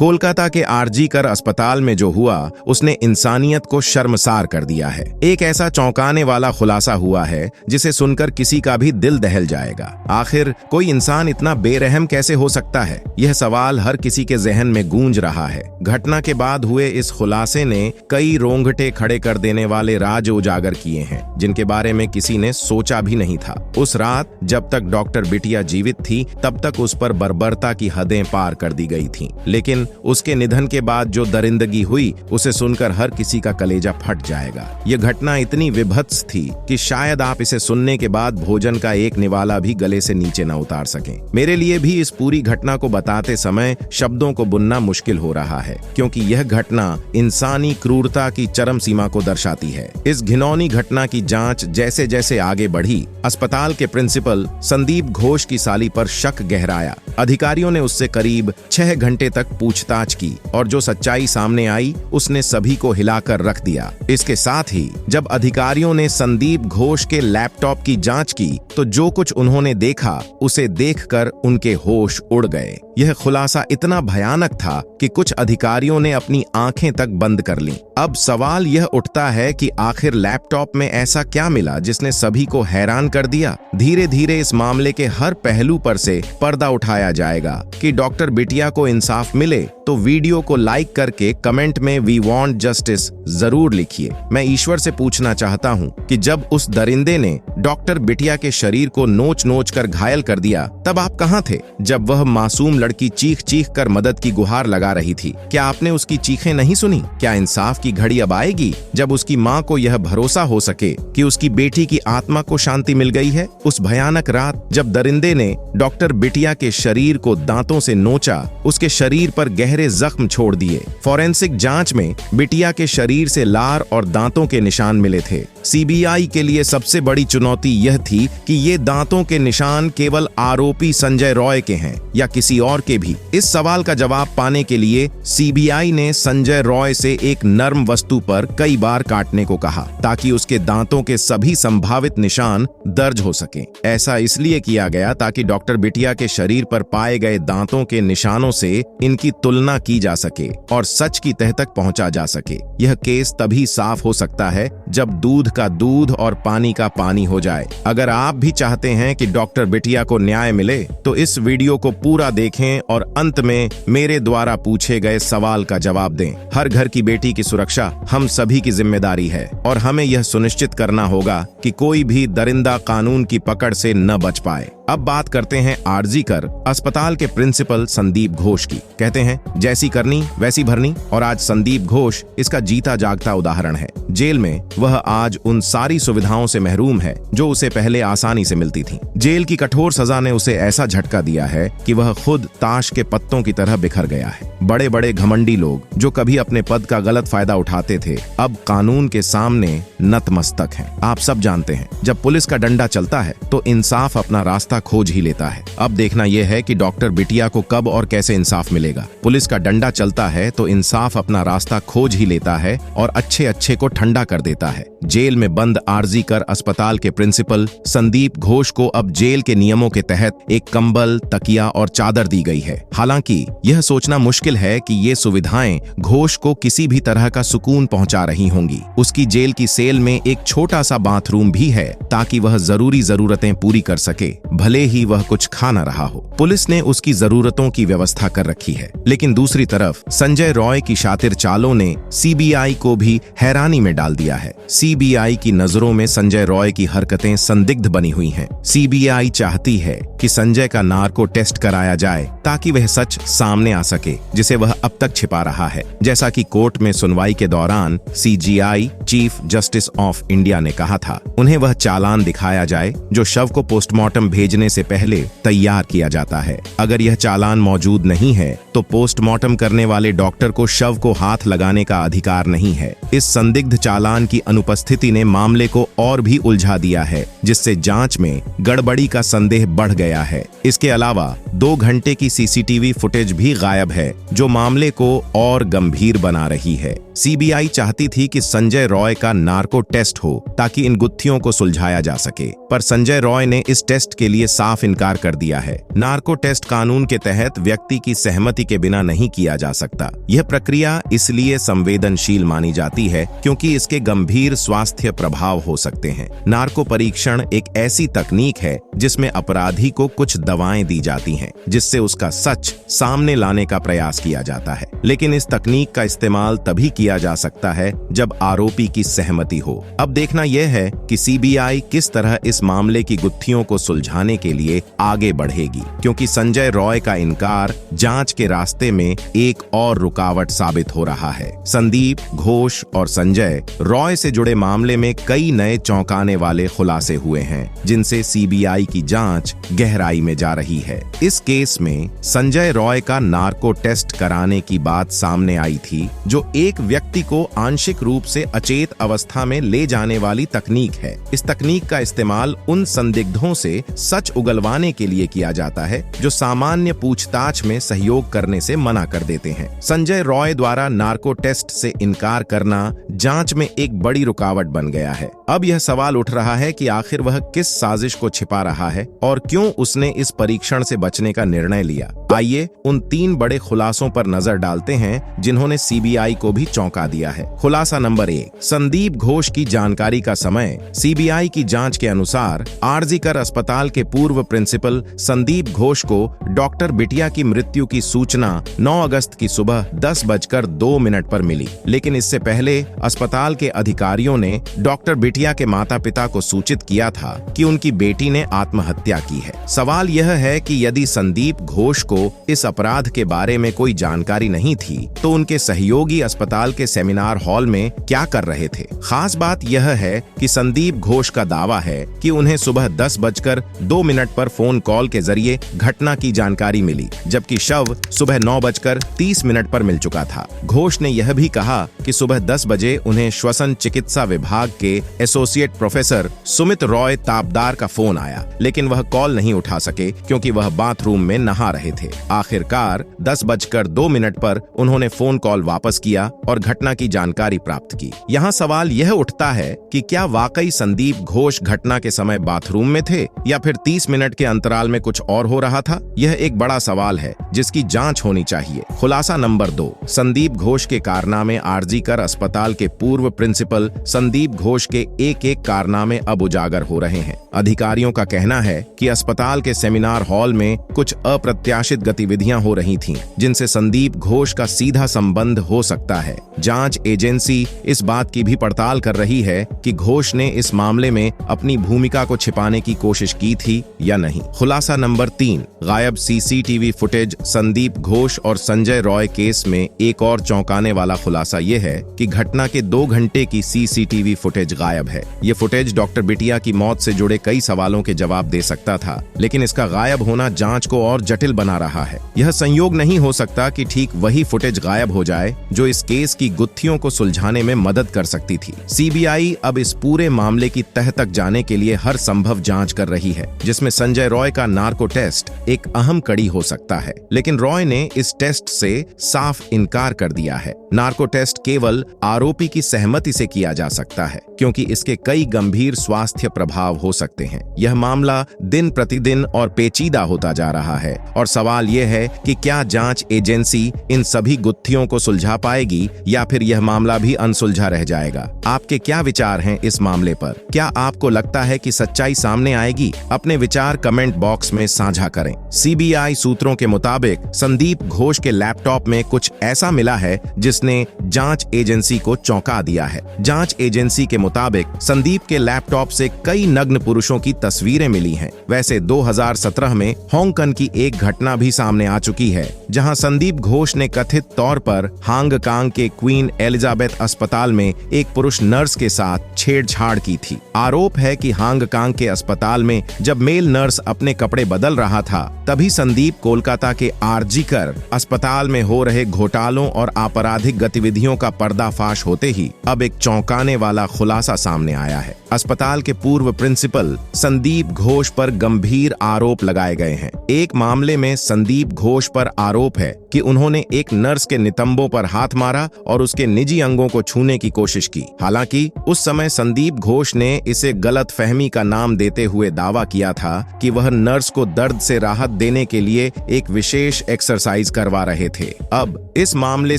कोलकाता के आरजी-कर अस्पताल में जो हुआ उसने इंसानियत को शर्मसार कर दिया है। एक ऐसा चौंकाने वाला खुलासा हुआ है जिसे सुनकर किसी का भी दिल दहल जाएगा। आखिर कोई इंसान इतना बेरहम कैसे हो सकता है? यह सवाल हर किसी के जहन में गूंज रहा है। घटना के बाद हुए इस खुलासे ने कई रोंगटे खड़े कर देने वाले राज उजागर किए हैं जिनके बारे में किसी ने सोचा भी नहीं था। उस रात जब तक डॉक्टर बिटिया जीवित थी तब तक उस पर बर्बरता की हदें पार कर दी गई थीं। लेकिन उसके निधन के बाद जो दरिंदगी हुई उसे सुनकर हर किसी का कलेजा फट जाएगा। यह घटना इतनी विभत्स थी कि शायद आप इसे सुनने के बाद भोजन का एक निवाला भी गले से नीचे न उतार सकें। मेरे लिए भी इस पूरी घटना को बताते समय शब्दों को बुनना मुश्किल हो रहा है, क्योंकि यह घटना इंसानी क्रूरता की चरम सीमा को दर्शाती है। इस घिनौनी घटना की जांच जैसे जैसे आगे बढ़ी, अस्पताल के प्रिंसिपल संदीप घोष की साली पर शक गहराया। अधिकारियों ने उससे करीब 6 घंटे तक पूछताछ की और जो सच्चाई सामने आई उसने सभी को हिलाकर रख दिया। इसके साथ ही जब अधिकारियों ने संदीप घोष के लैपटॉप की जांच की तो जो कुछ उन्होंने देखा उसे देखकर उनके होश उड़ गए। यह खुलासा इतना भयानक था कि कुछ अधिकारियों ने अपनी आंखें तक बंद कर लीं। अब सवाल यह उठता है कि आखिर लैपटॉप में ऐसा क्या मिला जिसने सभी को हैरान कर दिया। धीरे धीरे इस मामले के हर पहलू पर से पर्दा उठाया जाएगा कि डॉक्टर बिटिया को इंसाफ मिले तो वीडियो को लाइक करके कमेंट में वी वांट जस्टिस जरूर लिखिए। मैं ईश्वर से पूछना चाहता हूं कि जब उस दरिंदे ने डॉक्टर बिटिया के शरीर को नोच नोच कर घायल कर दिया तब आप कहां थे? जब वह मासूम लड़की चीख चीख कर मदद की गुहार लगा रही थी, क्या आपने उसकी चीखें नहीं सुनी? क्या इंसाफ की घड़ी अब आएगी जब उसकी मां को यह भरोसा हो सके कि उसकी बेटी की आत्मा को शांति मिल गई है? उस भयानक रात जब दरिंदे ने डॉक्टर बिटिया के शरीर को दांतों से नोचा, उसके शरीर पर गहरे जख्म छोड़ दिए। फॉरेंसिक जांच में बिटिया के शरीर से लार और दांतों के निशान मिले थे। सीबीआई के लिए सबसे बड़ी चुनौती यह थी कि ये दांतों के निशान केवल आरोपी संजय रॉय के हैं या किसी और के भी। इस सवाल का जवाब पाने के लिए सीबीआई ने संजय रॉय से एक नर्म वस्तु पर कई बार काटने को कहा ताकि उसके दांतों के सभी संभावित निशान दर्ज हो सकें। ऐसा इसलिए किया गया ताकि डॉक्टर बिटिया के शरीर पर पाए गए दांतों के निशानों से इनकी तुलना की जा सके और सच की तह तक पहुंचा जा सके। यह केस तभी साफ हो सकता है जब दूध का दूध और पानी का पानी हो जाए। अगर आप भी चाहते हैं कि डॉक्टर बिटिया को न्याय मिले तो इस वीडियो को पूरा देखें और अंत में मेरे द्वारा पूछे गए सवाल का जवाब दें। हर घर की बेटी की सुरक्षा हम सभी की जिम्मेदारी है और हमें यह सुनिश्चित करना होगा कि कोई भी दरिंदा कानून की पकड़ से न बच पाए। अब बात करते हैं आरजी-कर अस्पताल के प्रिंसिपल संदीप घोष की। कहते हैं जैसी करनी वैसी भरनी, और आज संदीप घोष इसका जीता जागता उदाहरण है। जेल में वह आज उन सारी सुविधाओं से महरूम है जो उसे पहले आसानी से मिलती थी। जेल की कठोर सजा ने उसे ऐसा झटका दिया है कि वह खुद ताश के पत्तों की तरह बिखर गया है। बड़े बड़े घमंडी लोग जो कभी अपने पद का गलत फायदा उठाते थे अब कानून के सामने नतमस्तक हैं। आप सब जानते हैं जब पुलिस का डंडा चलता है तो इंसाफ अपना रास्ता खोज ही लेता है। अब देखना यह है कि डॉक्टर बिटिया को कब और कैसे इंसाफ मिलेगा। पुलिस का डंडा चलता है तो इंसाफ अपना रास्ता खोज ही लेता है और अच्छे अच्छे को ठंडा कर देता है। जेल में बंद आरजी-कर अस्पताल के प्रिंसिपल संदीप घोष को अब जेल के नियमों के तहत एक कंबल, तकिया और चादर दी गई है। हालांकि यह सोचना मुश्किल है कि ये सुविधाएं घोष को किसी भी तरह का सुकून पहुंचा रही होंगी। उसकी जेल की सेल में एक छोटा सा बाथरूम भी है ताकि वह जरूरी जरूरतें पूरी कर सके, भले ही वह कुछ खा न रहा हो। पुलिस ने उसकी जरूरतों की व्यवस्था कर रखी है। लेकिन दूसरी तरफ संजय रॉय की शातिर चालों ने सीबीआई को भी हैरानी में डाल दिया है। सीबीआई की नजरों में संजय रॉय की हरकतें संदिग्ध बनी हुई हैं। सीबीआई चाहती है कि संजय का नार्को टेस्ट कराया जाए ताकि वह सच सामने आ सके जिसे वह अब तक छिपा रहा है। जैसा कि कोर्ट में सुनवाई के दौरान CGI chief justice of India ने कहा था, उन्हें वह चालान दिखाया जाए जो शव को पोस्टमार्टम भेजने से पहले तैयार किया जाता है। अगर यह चालान मौजूद नहीं है तो पोस्टमार्टम करने वाले डॉक्टर को शव को हाथ लगाने का अधिकार नहीं है। इस संदिग्ध चालान की अनुपस्थिति ने मामले को और भी उलझा दिया है जिससे जांच में गड़बड़ी का संदेह बढ़ गया गया है। इसके अलावा 2 घंटे की सीसीटीवी फुटेज भी गायब है, जो मामले को और गंभीर बना रही है। सीबीआई चाहती थी कि संजय रॉय का नार्को टेस्ट हो ताकि इन गुत्थियों को सुलझाया जा सके, पर संजय रॉय ने इस टेस्ट के लिए साफ इनकार कर दिया है। नार्को टेस्ट कानून के तहत व्यक्ति की सहमति के बिना नहीं किया जा सकता। यह प्रक्रिया इसलिए संवेदनशील मानी जाती है क्योंकि इसके गंभीर स्वास्थ्य प्रभाव हो सकते हैं। नार्को परीक्षण एक ऐसी तकनीक है जिसमें अपराधी को कुछ दवाएं दी जाती हैं, जिससे उसका सच सामने लाने का प्रयास किया जाता है। लेकिन इस तकनीक का इस्तेमाल तभी किया जा सकता है जब आरोपी की सहमति हो। अब देखना यह है कि सीबीआई किस तरह इस मामले की गुत्थियों को सुलझाने के लिए आगे बढ़ेगी, क्योंकि संजय रॉय का इनकार जांच के रास्ते में एक और रुकावट साबित हो रहा है। संदीप घोष और संजय रॉय से जुड़े मामले में कई नए चौंकाने वाले खुलासे हुए हैं, जिनसे सीबीआई की जांच गहराई में जा रही है। इस केस में संजय रॉय का नार्को टेस्ट कराने की बात सामने आई थी, जो एक व्यक्ति को आंशिक रूप से अचेत अवस्था में ले जाने वाली तकनीक है। इस तकनीक का इस्तेमाल उन संदिग्धों से सच उगलवाने के लिए किया जाता है जो सामान्य पूछताछ में सहयोग करने से मना कर देते हैं। संजय रॉय द्वारा नार्को टेस्ट से इनकार करना जांच में एक बड़ी रुकावट बन गया है। अब यह सवाल उठ रहा है कि आखिर वह किस साजिश को छिपा रहा है और क्यों उसने इस परीक्षण से बचने का निर्णय लिया। आइए उन 3 बड़े खुलासों पर नजर डालते हैं जिन्होंने सीबीआई को भी चौंका दिया है। खुलासा नंबर 1, संदीप घोष की जानकारी का समय। सीबीआई की जांच के अनुसार आरजीकर अस्पताल के पूर्व प्रिंसिपल संदीप घोष को डॉक्टर बिटिया की मृत्यु की सूचना 9 अगस्त की सुबह 10:02 पर मिली, लेकिन इससे पहले अस्पताल के अधिकारियों ने डॉक्टर बिटिया के माता पिता को सूचित किया था कि उनकी बेटी ने आत्महत्या की है। सवाल यह है कि यदि संदीप घोष को इस अपराध के बारे में कोई जानकारी नहीं थी, तो उनके सहयोगी अस्पताल के सेमिनार हॉल में क्या कर रहे थे। खास बात यह है कि संदीप घोष का दावा है कि उन्हें सुबह 10:02 पर फोन कॉल के जरिए घटना की जानकारी मिली, जबकि शव सुबह 9:30 पर मिल चुका था। घोष ने यह भी कहा कि सुबह 10 बजे उन्हें श्वसन चिकित्सा विभाग के एसोसिएट प्रोफेसर सुमित रॉय ताबदार का फोन आया, लेकिन वह कॉल नहीं उठा सके क्योंकि वह बाथरूम में नहा रहे थे। आखिरकार 10:02 पर उन्होंने फोन कॉल वापस किया और घटना की जानकारी प्राप्त की। यहाँ सवाल यह उठता है कि क्या वाकई संदीप घोष घटना के समय बाथरूम में थे या फिर 30 मिनट के अंतराल में कुछ और हो रहा था। यह एक बड़ा सवाल है जिसकी जांच होनी चाहिए। खुलासा नंबर 2, संदीप घोष के कारनामे। आरजीकर अस्पताल के पूर्व प्रिंसिपल संदीप घोष के एक कारनामे अब उजागर हो रहे हैं। अधिकारियों का कहना है कि अस्पताल के सेमिनार हॉल में कुछ अप्रत्याशित गतिविधियां हो रही थीं, जिनसे संदीप घोष का सीधा संबंध हो सकता है। जांच एजेंसी इस बात की भी पड़ताल कर रही है कि घोष ने इस मामले में अपनी भूमिका को छिपाने की कोशिश की थी या नहीं। खुलासा नंबर 3, गायब सीसीटीवी फुटेज। संदीप घोष और संजय रॉय केस में एक और चौंकाने वाला खुलासा यह है कि घटना के 2 घंटे की सीसीटीवी फुटेज गायब है। ये फुटेज डॉक्टर बिटिया की मौत से जुड़े कई सवालों के जवाब दे सकता था, लेकिन इसका गायब होना जांच को और जटिल बना रहा है। यह संयोग नहीं हो सकता कि ठीक वही फुटेज गायब हो जाए जो इस केस की गुत्थियों को सुलझाने में मदद कर सकती थी। सीबीआई अब इस पूरे मामले की तह तक जाने के लिए हर संभव जांच कर रही है, जिसमें संजय रॉय का नार्को टेस्ट एक अहम कड़ी हो सकता है। लेकिन रॉय ने इस टेस्ट से साफ इनकार कर दिया है। नार्को टेस्ट केवल आरोपी की सहमति से किया जा सकता है, क्योंकि इसके कई गंभीर स्वास्थ्य प्रभाव हो सकते हैं। यह मामला दिन प्रतिदिन और पेचीदा होता जा रहा है और सवाल यह है कि क्या जांच एजेंसी इन सभी गुत्थियों को सुलझा पाएगी या फिर यह मामला भी अनसुलझा रह जाएगा। आपके क्या विचार हैं इस मामले पर? क्या आपको लगता है कि सच्चाई सामने आएगी? अपने विचार कमेंट बॉक्स में साझा करें। सीबीआई सूत्रों के मुताबिक संदीप घोष के लैपटॉप में कुछ ऐसा मिला है जिसने जांच एजेंसी को चौंका दिया है। जांच एजेंसी के मुताबिक संदीप के लैपटॉप से कई नग्न पुरुषों की तस्वीरें मिली हैं। वैसे 2017 में हांगकांग की एक घटना भी सामने आ चुकी है, जहां संदीप घोष ने कथित तौर पर हांगकांग के क्वीन एलिजाबेथ अस्पताल में एक पुरुष नर्स के साथ छेड़छाड़ की थी। आरोप है कि हांगकांग के अस्पताल में जब मेल नर्स अपने कपड़े बदल रहा था, तभी संदीप कोलकाता के आरजीकर अस्पताल में हो रहे घोटालों और आपराधिक आपराधिक गतिविधियों का पर्दाफाश होते ही अब एक चौंकाने वाला खुलासा सामने आया है। अस्पताल के पूर्व प्रिंसिपल संदीप घोष पर गंभीर आरोप लगाए गए हैं। एक मामले में संदीप घोष पर आरोप है कि उन्होंने एक नर्स के नितंबों पर हाथ मारा और उसके निजी अंगों को छूने की कोशिश की। हालांकि उस समय संदीप घोष ने इसे गलतफहमी का नाम देते हुए दावा किया था कि वह नर्स को दर्द से राहत देने के लिए एक विशेष एक्सरसाइज करवा रहे थे। अब इस मामले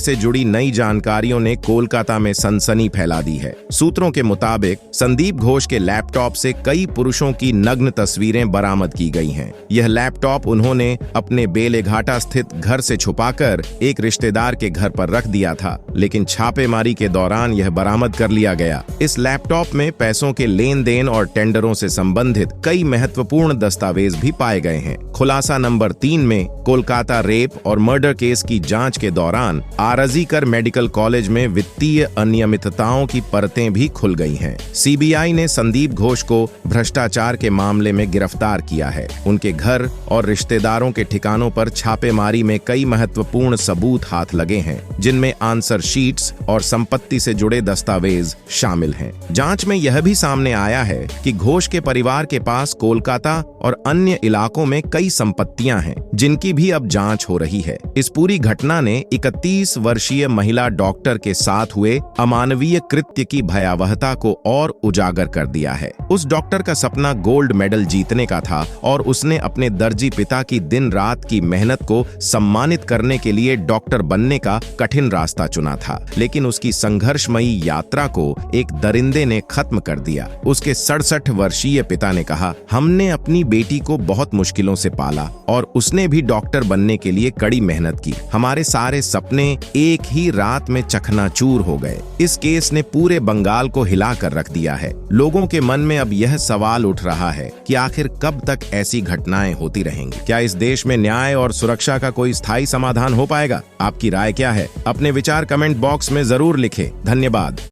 से जुड़ी नई जानकारियों ने कोलकाता में सनसनी फैला दी है। सूत्रों के मुताबिक संदीप घोष के लैपटॉप से कई पुरुषों की नग्न तस्वीरें बरामद की गई हैं। यह लैपटॉप उन्होंने अपने बेलेघाटा स्थित घर से छुपाकर एक रिश्तेदार के घर पर रख दिया था, लेकिन छापेमारी के दौरान यह बरामद कर लिया गया। इस लैपटॉप में पैसों के लेन देन और टेंडरों से संबंधित कई महत्वपूर्ण दस्तावेज भी पाए गए हैं। खुलासा नंबर 3 में कोलकाता रेप और मर्डर केस की जांच के दौरान आरजीकर मेडिकल कॉलेज में वित्तीय अनियमितताओं की परतें भी खुल गई हैं। सीबीआई ने संदीप घोष को भ्रष्टाचार के मामले में गिरफ्तार किया है। उनके घर और रिश्तेदारों के ठिकानों पर छापेमारी में कई महत्वपूर्ण सबूत हाथ लगे हैं, जिनमें आंसर शीट्स और संपत्ति से जुड़े दस्तावेज शामिल हैं। जांच में यह भी सामने आया है कि घोष के परिवार के पास कोलकाता और अन्य इलाकों में कई संपत्तियां हैं, जिनकी भी अब जांच हो रही है। इस पूरी घटना ने 31 वर्षीय महिला डॉक्टर के साथ हुए अमानवीय कृत्य की भयावहता को और उजागर कर दिया है। उस डॉक्टर का सपना गोल्ड मेडल जीतने का था और उसने अपने दर्जी पिता की दिन रात की मेहनत को सम्मानित करने के लिए डॉक्टर बनने का कठिन रास्ता चुना था, लेकिन उसकी संघर्षमयी यात्रा को एक दरिंदे ने खत्म कर दिया। उसके 67 वर्षीय पिता ने कहा, हमने अपनी बेटी को बहुत मुश्किलों से पाला और उसने भी डॉक्टर बनने के लिए कड़ी मेहनत की। हमारे सारे सपने एक ही रात में चकनाचूर हो गए। इस केस ने पूरे बंगाल को हिला कर रख दिया है। लोगों के मन में अब यह सवाल उठ रहा है कि आखिर कब तक ऐसी घटनाएं होती रहेंगी? क्या इस देश में न्याय और सुरक्षा का कोई स्थायी समाधान हो पाएगा? आपकी राय क्या है? अपने विचार कमेंट बॉक्स में जरूर लिखें। धन्यवाद।